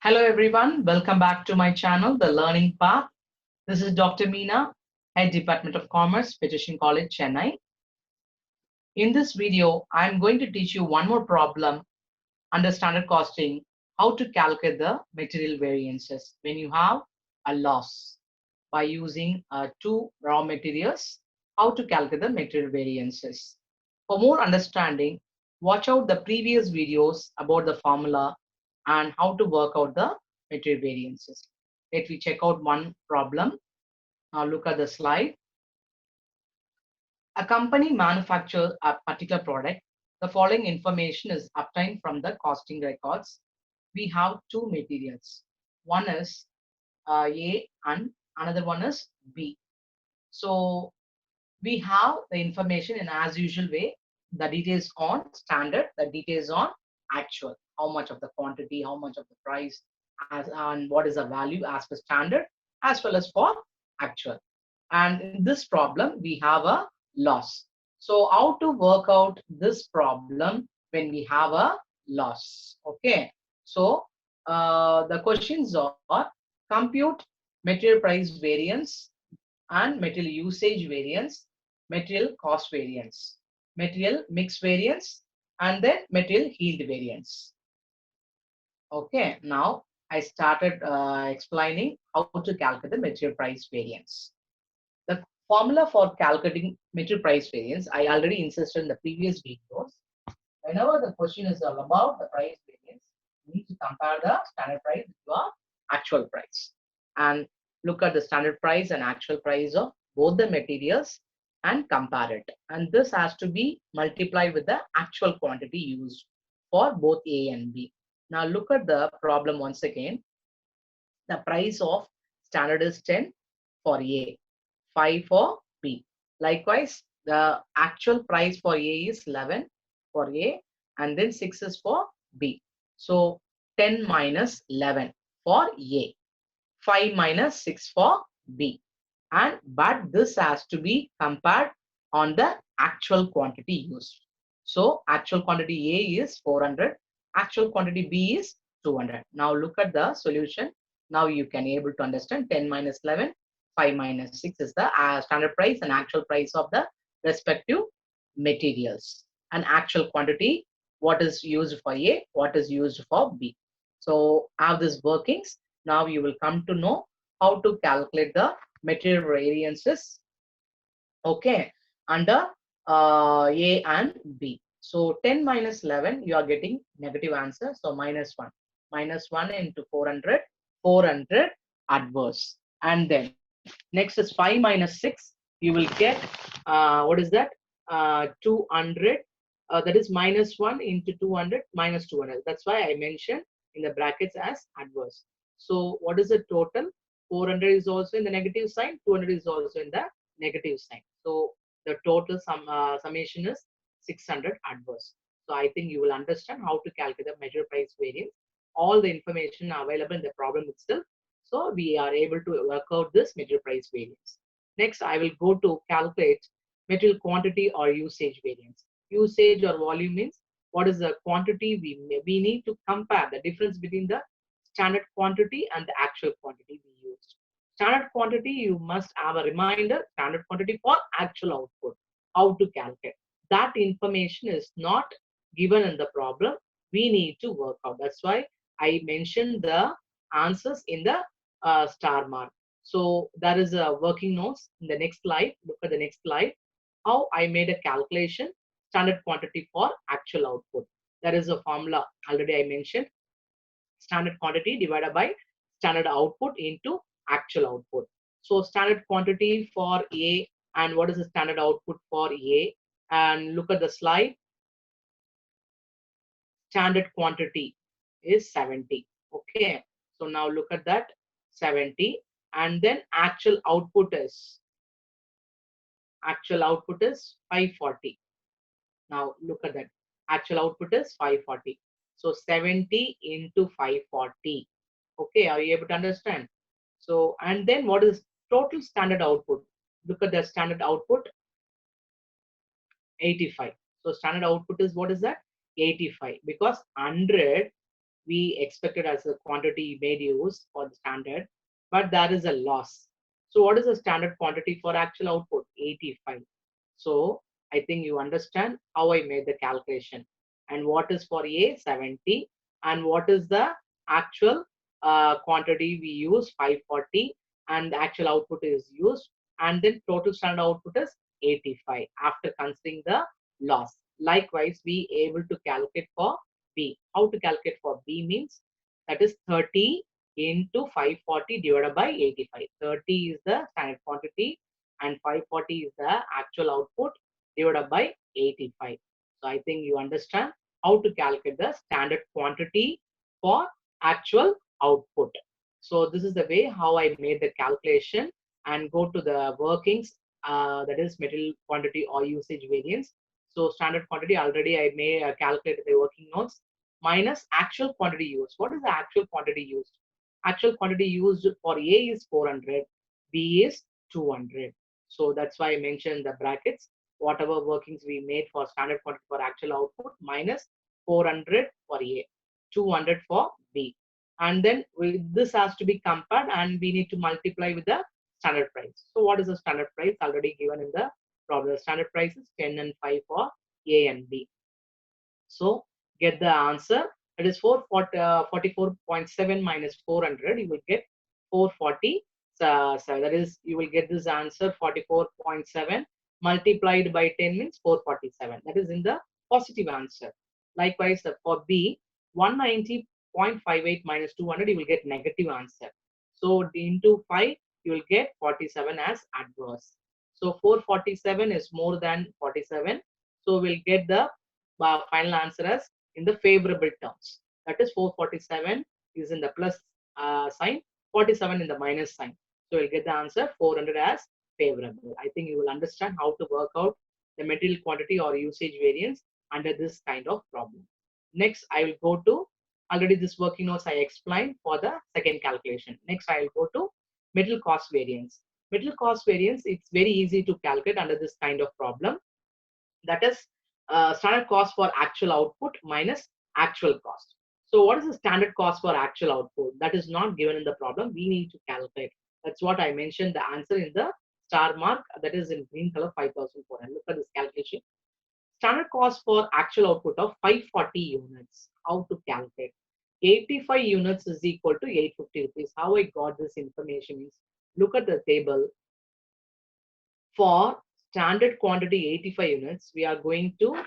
Hello everyone, welcome back to my channel, The Learning Path. This is Dr. Meena, Head Department of Commerce, Petition College, Chennai. In this video, I'm going to teach you one more problem under standard costing, how to calculate the material variances when you have a loss by using two raw materials, how to calculate the material variances. For more understanding, watch out the previous videos about the formula and how to work out the material variances. Let me check out one problem. Now look at the slide. A company manufactures a particular product. The following information is obtained from the costing records. We have two materials. One is A and another one is B. So we have the information in as usual way, the details on standard, the details on actual, how much of the quantity, how much of the price, and what is the value as per standard, as well as for actual. And in this problem, we have a loss. So how to work out this problem when we have a loss? Okay. So the questions are compute material price variance and material usage variance, material cost variance, material mix variance, and then material yield variance. Okay, now I started explaining how to calculate the material price variance. The formula for calculating material price variance, I already insisted in the previous videos. Whenever the question is all about the price variance, you need to compare the standard price with your actual price and look at the standard price and actual price of both the materials and compare it. And this has to be multiplied with the actual quantity used for both A and B. Now look at the problem once again. The price of standard is 10 for A, 5 for B. Likewise, the actual price for A is 11 for A and then 6 is for B. So 10 minus 11 for A, 5 minus 6 for B. But this has to be compared on the actual quantity used. So actual quantity A is 400, actual quantity B is 200. Now look at the solution. Now you can able to understand 10 minus 11, 5 minus 6 is the standard price and actual price of the respective materials. And actual quantity, what is used for A, what is used for B. So have this workings. Now you will come to know how to calculate the material variances, okay, under A and B. So 10 minus 11, you are getting negative answer. So minus 1. Minus 1 into 400, 400 adverse. And then next is 5 minus 6. You will get, what is that? 200. That is minus 1 into 200 minus 200. That's why I mentioned in the brackets as adverse. So what is the total? 400 is also in the negative sign, 200 is also in the negative sign. So the total summation is 600 adverse. So I think you will understand how to calculate the measure price variance. All the information available in the problem itself. So we are able to work out this material price variance. Next, I will go to calculate material quantity or usage variance. Usage or volume means what is the quantity we need to compare the difference between the standard quantity and the actual quantity we used. Standard quantity, you must have a reminder, standard quantity for actual output, how to calculate. That information is not given in the problem. We need to work out. That's why I mentioned the answers in the star mark. So that is a working notes in the next slide. Look at the next slide. How I made a calculation, standard quantity for actual output. That is a formula already I mentioned. Standard quantity divided by standard output into actual output. So standard quantity for A and what is the standard output for A? And look at the slide. Standard quantity is 70. Okay. So now look at that 70 and then actual output is 540. Now look at that. Actual output is 540. So 70 into 540. Okay, are you able to understand? So, and then what is total standard output? Look at the standard output, 85. So standard output is what is that? 85 because 100 we expected as the quantity made use for the standard, but there is a loss. So what is the standard quantity for actual output? 85. So I think you understand how I made the calculation. And what is for A? 70. And what is the actual quantity we use? 540. And the actual output is used. And then total standard output is 85 after considering the loss. Likewise, we able to calculate for B. How to calculate for B means that is 30 into 540 divided by 85. 30 is the standard quantity and 540 is the actual output divided by 85. So I think you understand how to calculate the standard quantity for actual output. So this is the way how I made the calculation and go to the workings, that is material quantity or usage variance. So standard quantity already I may calculate the working notes minus actual quantity used. What is the actual quantity used? Actual quantity used for A is 400, B is 200. So that's why I mentioned the brackets. Whatever workings we made for standard quantity for actual output minus 400 for A, 200 for B. And then this has to be compared and we need to multiply with the standard price. So what is the standard price already given in the problem? The standard price is 10 and 5 for A and B. So get the answer. It is 44.7 minus 400. You will get 440. So that is, you will get this answer 44.7 multiplied by 10 means 447. That is in the positive answer. Likewise, for B, 190.58 minus 200, you will get negative answer. So into 5, you will get 47 as adverse. So 447 is more than 47. So we'll get the final answer as in the favorable terms. That is 447 is in the plus sign, 47 in the minus sign. So we'll get the answer 400 as favorable. I think you will understand how to work out the material quantity or usage variance under this kind of problem. Next, I will go to, already this working notes I explained for the second calculation. Next, I will go to material cost variance. Material cost variance, it's very easy to calculate under this kind of problem. That is standard cost for actual output minus actual cost. So what is the standard cost for actual output? That is not given in the problem. We need to calculate. That's what I mentioned the answer in the star mark, that is in green color, 5,400. Look at this calculation. Standard cost for actual output of 540 units. How to calculate? 85 units is equal to 850 rupees. How I got this information is, look at the table. For standard quantity 85 units, we are going to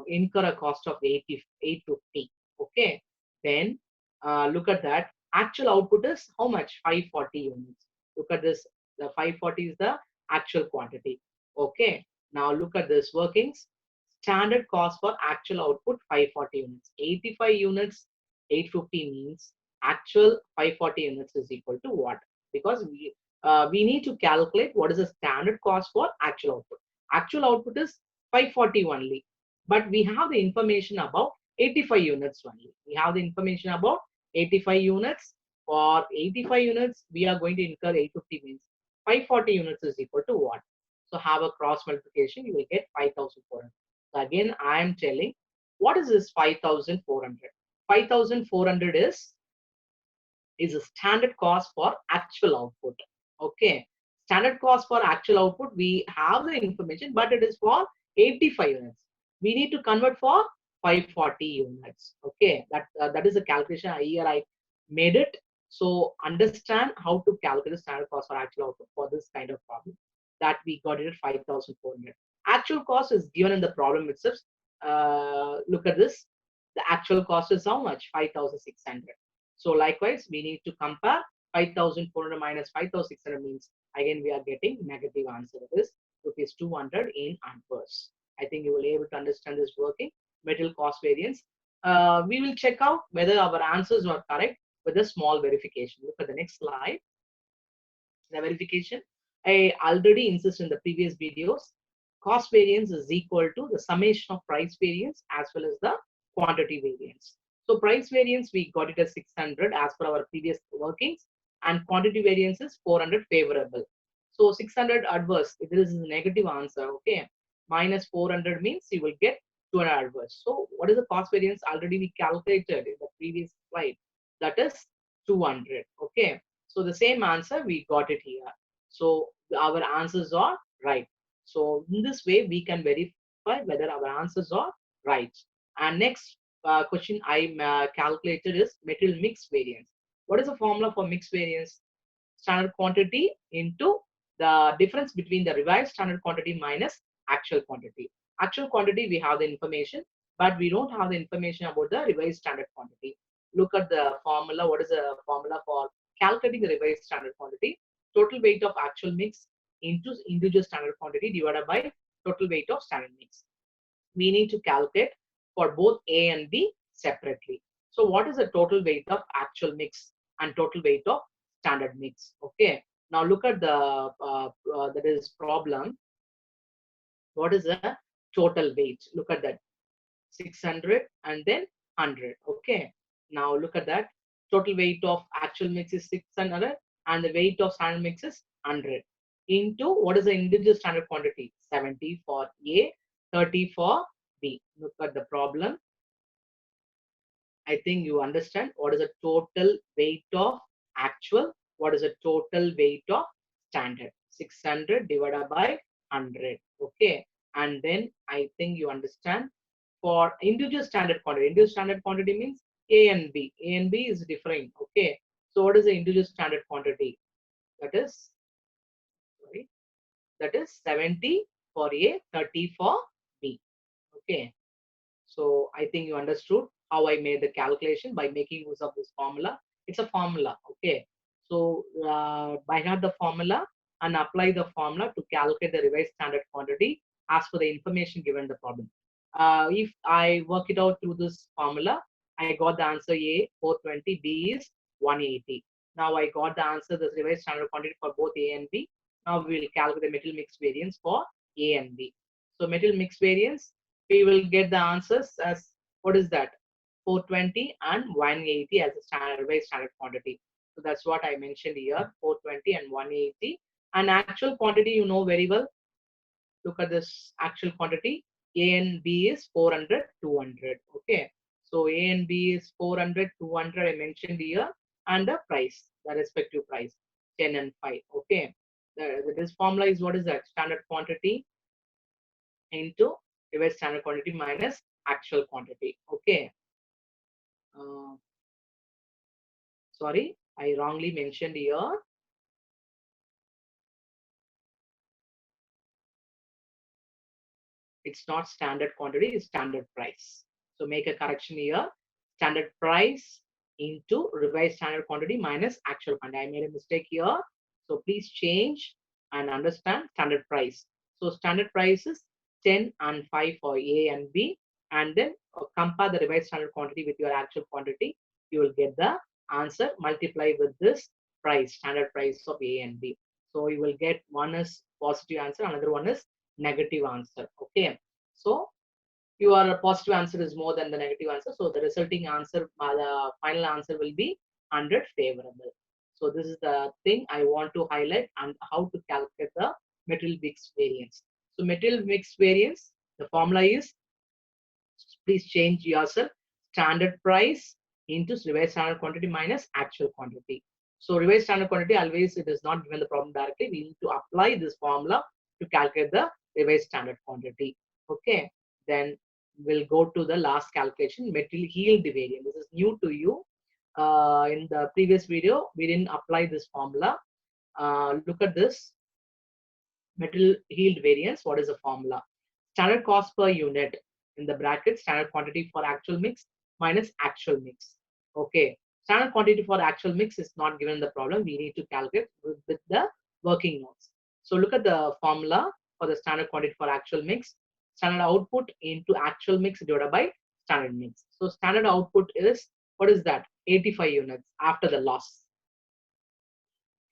incur a cost of 850. Okay. Then look at that. Actual output is how much? 540 units. Look at this. The 540 is the actual quantity. Okay. Now look at this workings. Standard cost for actual output 540 units. 85 units, 850 means actual 540 units is equal to what? Because we need to calculate what is the standard cost for actual output. Actual output is 540 only, but we have the information about 85 units only. We have the information about 85 units. For 85 units, we are going to incur 850 means 540 units is equal to what? So have a cross multiplication, you will get 5,400. So again, I am telling, what is this 5,400? 5,400 is a standard cost for actual output. Okay, standard cost for actual output, we have the information, but it is for 85 units. We need to convert for 540 units. Okay, that is a calculation here I made it. So understand how to calculate standard cost for actual output for this kind of problem. That we got it at 5,400. Actual cost is given in the problem itself. Look at this. The actual cost is how much? 5,600. So likewise, we need to compare 5,400 minus 5,600 means again we are getting negative answer. That is rupees 200 in adverse. I think you will be able to understand this working. Material cost variance. We will check out whether our answers are correct with a small verification. Look at the next slide. The verification. I already insist in the previous videos. Cost variance is equal to the summation of price variance as well as the quantity variance. So price variance, we got it as 600 as per our previous workings, and quantity variance is 400 favorable. So 600 adverse, if this is a negative answer, okay, minus 400 means you will get 200 adverse. So what is the cost variance? Already we calculated in the previous slide. That is 200. Okay. So the same answer we got it here. So our answers are right. So in this way we can verify whether our answers are right. And next question I calculated is material mix variance. What is the formula for mix variance? Standard quantity into the difference between the revised standard quantity minus actual quantity. Actual quantity, we have the information, but we don't have the information about the revised standard quantity. Look at the formula. What is the formula for calculating the revised standard quantity? Total weight of actual mix into individual standard quantity divided by total weight of standard mix. We need to calculate for both A and B separately. So what is the total weight of actual mix and total weight of standard mix? Okay. Now look at the that is problem. What is the total weight? Look at that. 600 and then 100. Okay. Now look at that. Total weight of actual mix is 600 and the weight of standard mix is 100 into what is the individual standard quantity? 70 for A, 30 for B. Look at the problem. I think you understand what is the total weight of actual, what is the total weight of standard. 600 divided by 100. Okay. And then I think you understand for individual standard quantity. Individual standard quantity means A and B. A and B is different. Okay. So what is the individual standard quantity? That is, sorry, that is 70 for A, 30 for B. Okay. So I think you understood how I made the calculation by making use of this formula. It's a formula. Okay. So by have the formula and apply the formula to calculate the revised standard quantity as per the information given in the problem. If I work it out through this formula, I got the answer A 420, B is 180. Now I got the answer, the revised standard quantity for both A and B. Now we will calculate the material mix variance for A and B. So material mix variance, we will get the answers as what is that? 420 and 180 as a standard standard quantity. So that's what I mentioned here, 420 and 180. And actual quantity, you know very well. Look at this actual quantity. A and B is 400, 200. Okay. So A and B is 400, 200 I mentioned here. And the price, the respective price, 10 and 5. Okay. This formula is what is that? Standard quantity into revised standard quantity minus actual quantity. Okay. Uh, sorry, I wrongly mentioned here. It's not standard quantity, it's standard price. So make a correction here. Standard price into revised standard quantity minus actual quantity. I made a mistake here. So please change and understand standard price. So standard price is 10 and 5 for A and B. And then compare the revised standard quantity with your actual quantity. You will get the answer. Multiply with this price, standard price of A and B. So you will get one is positive answer, another one is negative answer. Okay. So your positive answer is more than the negative answer. So the resulting answer, the final answer will be 100 favorable. So this is the thing I want to highlight and how to calculate the material mix variance. So material mix variance, the formula is, please change yourself, standard price into revised standard quantity minus actual quantity. So revised standard quantity, always it is not given the problem directly. We need to apply this formula to calculate the revised standard quantity. Okay. Then we'll go to the last calculation, material yield variance. This is new to you. In the previous video, we didn't apply this formula. Look at this. Material yield variance. What is the formula? Standard cost per unit in the bracket, standard quantity for actual mix minus actual mix. Okay. Standard quantity for actual mix is not given in the problem. We need to calculate with the working notes. So look at the formula for the standard quantity for actual mix. Standard output into actual mix divided by standard mix. So standard output is, what is that? 85 units after the loss.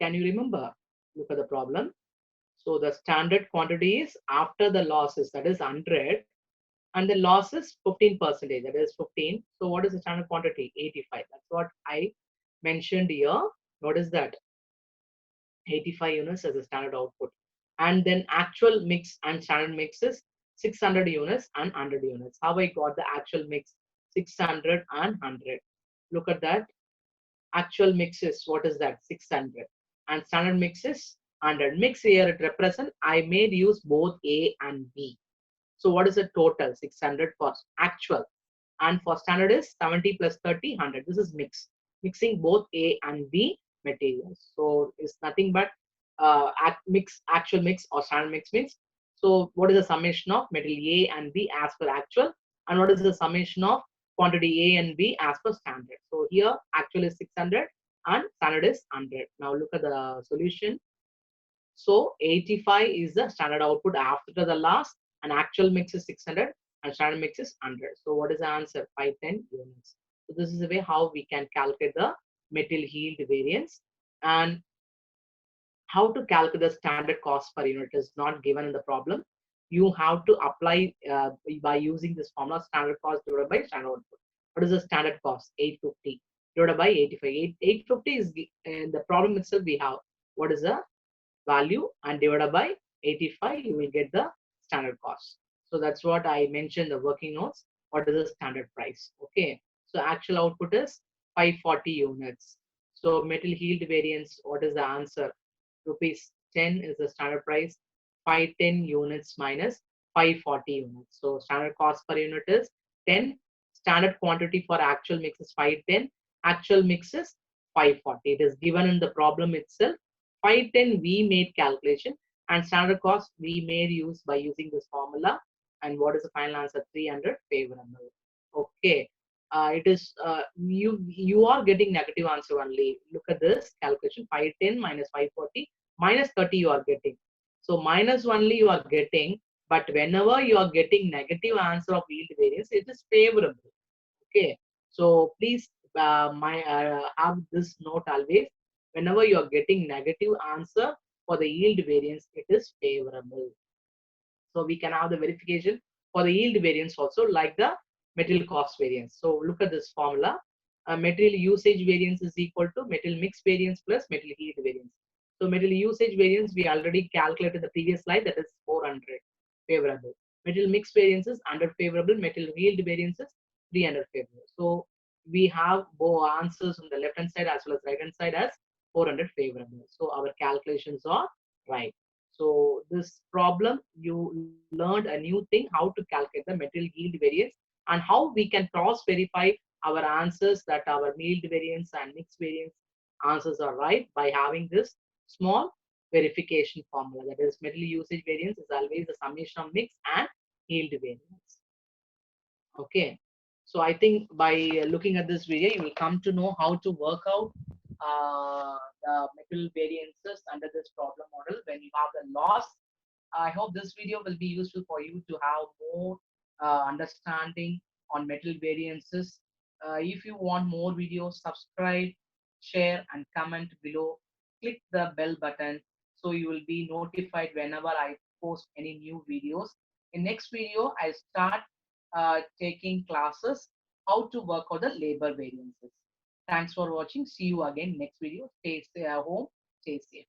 Can you remember? Look at the problem. So the standard quantity is after the losses, that is 100, and the loss is 15%, that is 15. So what is the standard quantity? 85. That's what I mentioned here. What is that? 85 units as a standard output. And then actual mix and standard mix is 600 units and 100 units. How I got the actual mix 600 and 100. Look at that. Actual mix is what is that 600 and standard mix is 100. Mix here it represent I made use both A and B. So what is the total? 600 for actual and for standard is 70 plus 30 100. This is mixing both A and B materials. So it's nothing but actual mix or standard mix means. So what is the summation of material A and B as per actual, and what is the summation of quantity A and B as per standard? So here actual is 600 and standard is 100. Now look at the solution. So 85 is the standard output after the loss, and actual mix is 600 and standard mix is 100. So what is the answer? 510 units. So this is the way how we can calculate the material yield variance. And how to calculate the standard cost per unit is not given in the problem. You have to apply by using this formula, standard cost divided by standard output. What is the standard cost? 850 divided by 85. 850 is in the problem itself. We have what is the value and divided by 85, you will get the standard cost. So that's what I mentioned the working notes. What is the standard price? Okay. So actual output is 540 units. So metal yield variance, what is the answer? Rupees 10 is the standard price. 510 units minus 540 units. So standard cost per unit is 10. Standard quantity for actual mix is 510. Actual mix is 540. It is given in the problem itself. 510 we made calculation, and standard cost we made use by using this formula. And what is the final answer? 300 favorable. Okay. It is you are getting negative answer only. Look at this calculation. 510 minus 540 minus 30 you are getting. So minus only you are getting, but whenever you are getting negative answer of yield variance, it is favorable. Okay. So please have this note always. Whenever you are getting negative answer for the yield variance, it is favorable. So we can have the verification for the yield variance also, like the material cost variance. So look at this formula. Material usage variance is equal to material mix variance plus material yield variance. So material usage variance we already calculated the previous slide, that is 400 favorable. Material mix variance is 100 favorable. Material yield variance is 300 favorable. So we have both answers on the left hand side as well as right hand side as 400 favorable. So our calculations are right. So this problem, you learned a new thing, how to calculate the material yield variance and how we can cross verify our answers that our yield variance and mix variance answers are right by having this small verification formula. That is, material usage variance is always the summation of mix and yield variance. Okay. So I think by looking at this video, you will come to know how to work out the material variances under this problem model when you have the loss. I hope this video will be useful for you to have more understanding on metal variances. If you want more videos, subscribe, share, and comment below. Click the bell button so you will be notified whenever I post any new videos. In next video, I start taking classes how to work out the labor variances. Thanks for watching. See you again next video. Stay home. Stay safe.